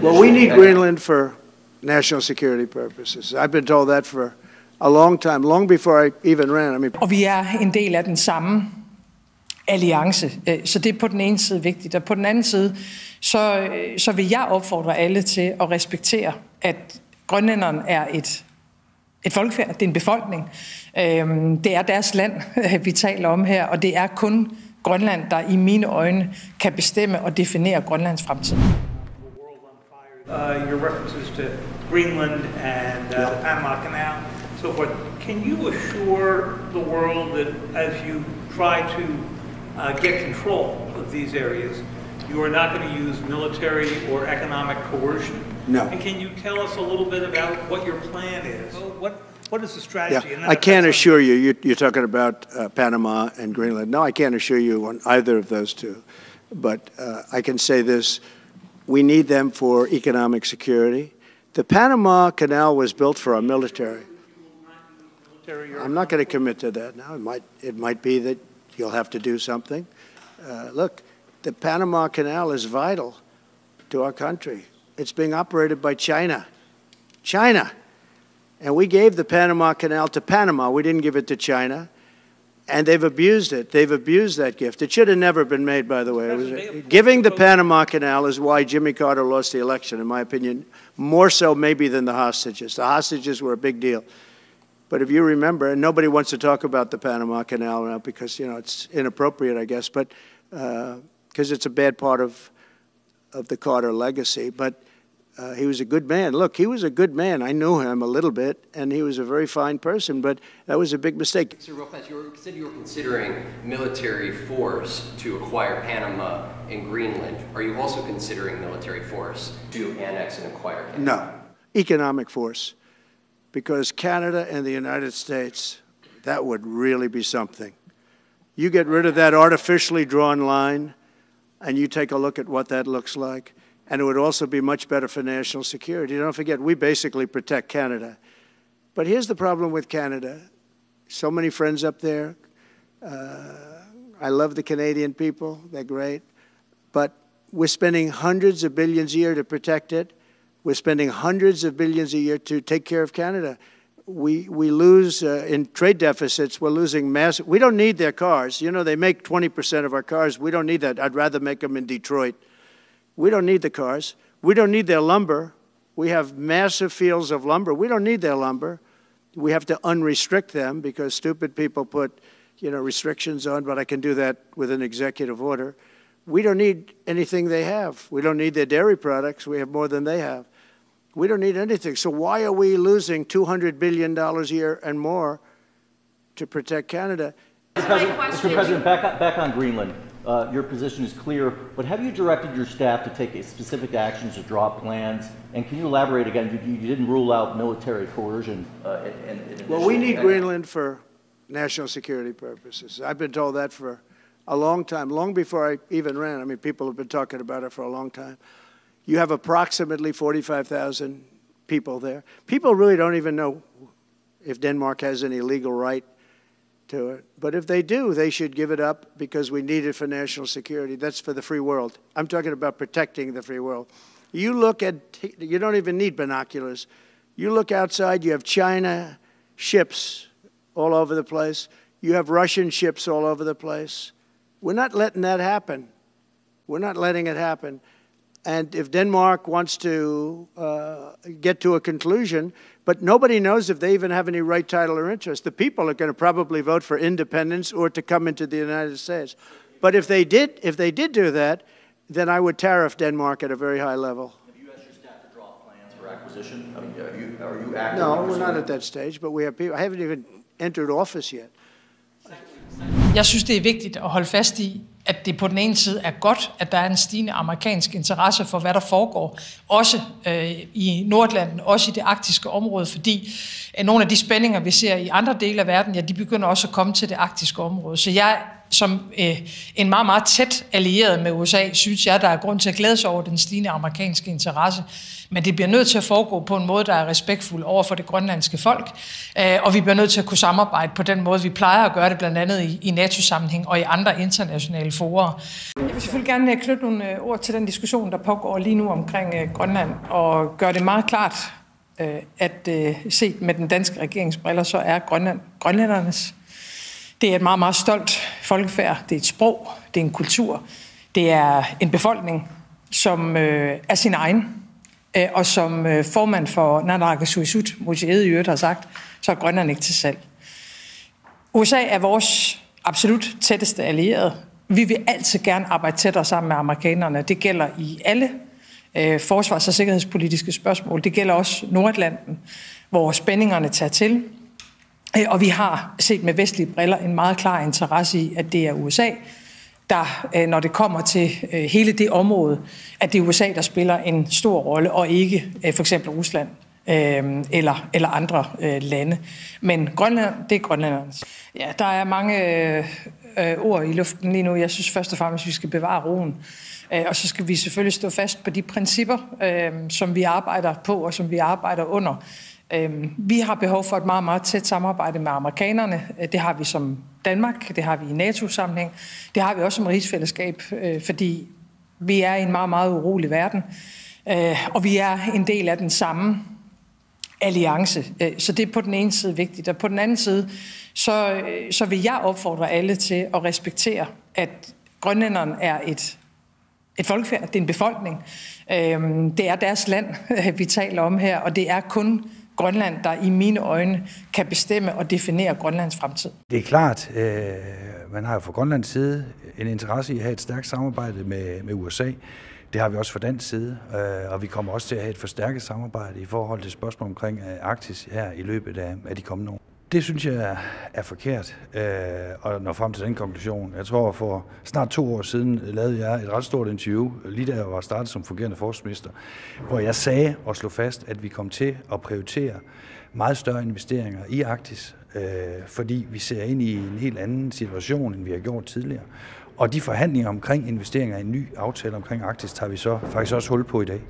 Well, we need Greenland for national security purposes. I've been told that for a long time, long before I even ran. Og vi er en del af den samme alliance, så det er på den ene side vigtigt. Og på den anden side, så vil jeg opfordre alle til at respektere, at grønlænderne er et folkefærd, det er en befolkning. Det er deres land, vi taler om her, og det er kun Grønland, der i mine øjne kan bestemme og definere Grønlands fremtid. Your references to Greenland and the Panama Canal, so forth. Can you assure the world that as you try to get control of these areas, you are not going to use military or economic coercion? No. And can you tell us a little bit about what your plan is? What is the strategy? Yeah, I can't assure you. You're talking about Panama and Greenland. No, I can't assure you on either of those two. But I can say this. We need them for economic security. The Panama Canal was built for our military. I'm not going to commit to that now. It might be that you'll have to do something. Look, the Panama Canal is vital to our country. It's being operated by China. And we gave the Panama Canal to Panama. We didn't give it to China. And they've abused it. They've abused that gift. It should have never been made, by the way. Giving the Panama Canal is why Jimmy Carter lost the election, in my opinion, more so maybe than the hostages. The hostages were a big deal. But if you remember, and nobody wants to talk about the Panama Canal now because, it's inappropriate, I guess, but because it's a bad part of the Carter legacy. But he was a good man. Look, he was a good man. I knew him a little bit, and he was a very fine person, but that was a big mistake. Sir Rojas, you said you were considering military force to acquire Panama and Greenland. Are you also considering military force to annex and acquire Canada? No, economic force. Because Canada and the United States, that would really be something. You get rid of that artificially drawn line, and you take a look at what that looks like. And it would also be much better for national security. Don't forget, we basically protect Canada. But here's the problem with Canada. So many friends up there. I love the Canadian people. They're great. But we're spending hundreds of billions a year to protect it. We're spending hundreds of billions a year to take care of Canada. We lose in trade deficits. We're losing massive. We don't need their cars. They make 20% of our cars. We don't need that. I'd rather make them in Detroit. We don't need the cars. We don't need their lumber. We have massive fields of lumber. We don't need their lumber. We have to unrestrict them because stupid people put, restrictions on, but I can do that with an executive order. We don't need anything they have. We don't need their dairy products. We have more than they have. We don't need anything. So why are we losing $200 billion a year and more to protect Canada? Mr. President, back on Greenland. Your position is clear, but have you directed your staff to take specific actions to draw plans? And can you elaborate again? You didn't rule out military coercion. Well, we need Greenland for national security purposes. I've been told that for a long time, long before I even ran. People have been talking about it for a long time. You have approximately 45,000 people there. People really don't even know if Denmark has any legal right to it. But if they do, they should give it up because we need it for national security. That's for the free world. I'm talking about protecting the free world. You don't even need binoculars. You look outside, you have China ships all over the place. You have Russian ships all over the place. We're not letting that happen. We're not letting it happen. And if Denmark wants to get to a conclusion, but nobody knows if they even have any right, title, or interest. The people are going to probably vote for independence or to come into the United States. But if they did do that, then I would tariff Denmark at a very high level. Have you asked your staff to draw plans for acquisition? Are you actively? No, we're not at that stage, but we have people. I haven't even entered office yet. Jeg synes, det er vigtigt at holde fast i, at det på den ene side er godt, at der er en stigende amerikansk interesse for, hvad der foregår, også i Nordatlanten, også i det arktiske område, fordi nogle af de spændinger, vi ser i andre dele af verden, ja, de begynder også at komme til det arktiske område. Så jeg, som en meget, meget tæt allieret med USA, synes jeg, der er grund til at glæde sig over den stigende amerikanske interesse. Men det bliver nødt til at foregå på en måde, der er respektfuld over for det grønlandske folk, og vi bliver nødt til at kunne samarbejde på den måde, vi plejer at gøre det, blandt andet i NATO-sammenhæng og i andre internationale internationale forer. Jeg vil selvfølgelig gerne knytte nogle ord til den diskussion, der pågår lige nu omkring Grønland, og gøre det meget klart, at set med den danske regeringsbriller, så er Grønland grønlændernes. Det er et meget, meget stolt folkefærd. Det er et sprog, det er en kultur, det er en befolkning, som er sin egen, og som formand for Naalakkersuisut, Moshi Edie, har sagt, så er Grønland ikke til salg. USA er vores absolut tætteste allierede. Vi vil altid gerne arbejde tættere sammen med amerikanerne. Det gælder i alle forsvars- og sikkerhedspolitiske spørgsmål. Det gælder også Nordatlanten, hvor spændingerne tager til. Og vi har set med vestlige briller en meget klar interesse i, at det er USA, der, når det kommer til hele det område, at det er USA, der spiller en stor rolle, og ikke for eksempel Rusland eller andre lande. Men Grønland, det er grønlændernes. Ja, der er mange ord i luften lige nu. Jeg synes først og fremmest, at vi skal bevare roen. Og så skal vi selvfølgelig stå fast på de principper, som vi arbejder på, og som vi arbejder under. Vi har behov for et meget, meget tæt samarbejde med amerikanerne. Det har vi som Danmark, det har vi i NATO-sammenhæng. Det har vi også som rigsfællesskab, fordi vi er i en meget, meget urolig verden. Og vi er en del af den samme alliance. Så det er på den ene side vigtigt. Og på den anden side, så vil jeg opfordre alle til at respektere, at grønlænderne er et folkefærd, det er en befolkning. Det er deres land, vi taler om her, og det er kun Grønland, der i mine øjne kan bestemme og definere Grønlands fremtid. Det er klart, man har jo fra Grønlands side en interesse i at have et stærkt samarbejde med USA. Det har vi også fra dansk side, og vi kommer også til at have et forstærket samarbejde i forhold til spørgsmål omkring Arktis her i løbet af de kommende år. Det synes jeg er forkert at nå frem til den konklusion. Jeg tror, for snart 2 år siden lavede jeg et ret stort interview, lige da jeg var startet som fungerende forsvarsminister, hvor jeg sagde og slog fast, at vi kom til at prioritere meget større investeringer i Arktis, fordi vi ser ind i en helt anden situation, end vi har gjort tidligere. Og de forhandlinger omkring investeringer i en ny aftale omkring Arktis tager vi så faktisk også hul på i dag.